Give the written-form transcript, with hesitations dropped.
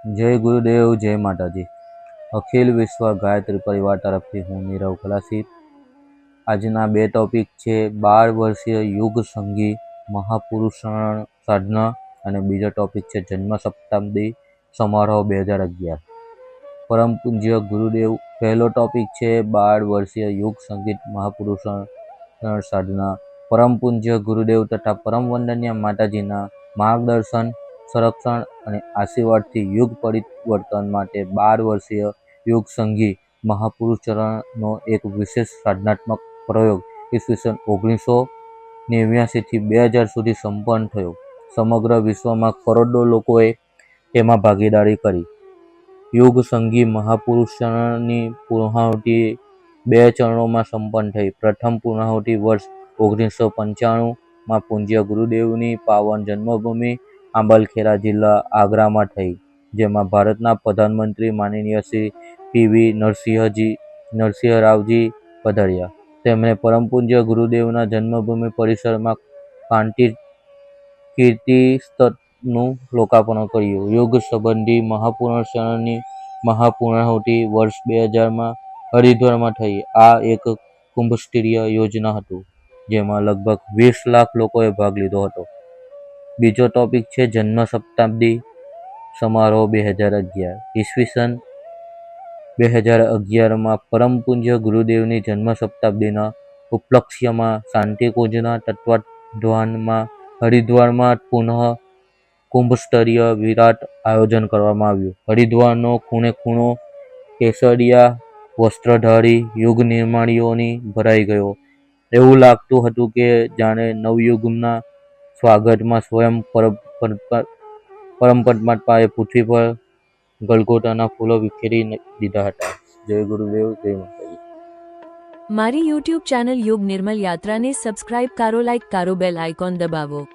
जय गुरुदेव, जय माता जी। अखिल विश्व गायत्री परिवार तरफथी हूँ नीरव खलासी। आजना बे टॉपिक छे 12 वर्षीय युग संगी महापुरुष साधना और बीजो टॉपिक छे जन्म शताब्दी समारोह 2011। परम पूज्य गुरुदेव पहलो टॉपिक छे 12 वर्षीय युग संगीत महापुरुष साधना। परम पूज्य गुरुदेव तथा परम वंदनीय माताजीना मार्गदर्शन संरक्षण और आशीर्वाद थी युग परिवर्तन माटे 12 वर्षीय युग संगी महापुरुष चरणनो एक विशेष साधनात्मक प्रयोग ईस्वीसन 1989 થી 2000 सुधी संपन्न थयो। समग्र विश्व में करोड़ों लोकोए तेमां भागीदारी करी। युग संगी महापुरुष चरणनी पूर्णाहुति 2 चरणों में संपन्न थई। प्रथम पूर्णाहुति वर्ष 1995 में पूज्य गुरुदेवनी पावन जन्मभूमि आंबलखेड़ा जिला आगरा में थई, जेमां भारतना प्रधानमंत्री माननीय श्री पी.वी. नरसिंहरावजी पधार्या। तेमणे परम पूज्य गुरुदेवना जन्मभूमि परिसर में कांति कीर्ति स्तंभनु लोकार्पण कर्युं। युग संबंधी महापुरुष चरणनी महापूर्णाहुति वर्ष 2000 में हरिद्वार में थई। आ एक कुंभस्तरीय योजना हतुं, जेमां लगभग 20 लाख लोकोए भाग लीधो हतो। बीजो टॉपिक छे जन्म शताब्दी समारोह 2011। ईस्वीसन 2011 में परम पूज्य गुरुदेवनी जन्म शताब्दीना उपलक्ष्य में शांतिकुंजना तत्वावधान में हरिद्वार में पुनः कुंभस्तरीय विराट आयोजन करवामां आव्युं। हरिद्वारनो खूणे खूणो केसरिया वस्त्रधारी युग निर्माणीओनी भराई गयो। एवुं लागतुं हतुं के जाणे नवयुगना स्वागत में स्वयं परम परमात्माए पृथ्वी पर गलगोटाना फूलो विखेरी दीधा हता। जय गुरुदेव, जय माताजी। मारी यूट्यूब चैनल युग निर्मल यात्रा ने सब्सक्राइब करो, लाइक करो, बेल आइकॉन दबावो।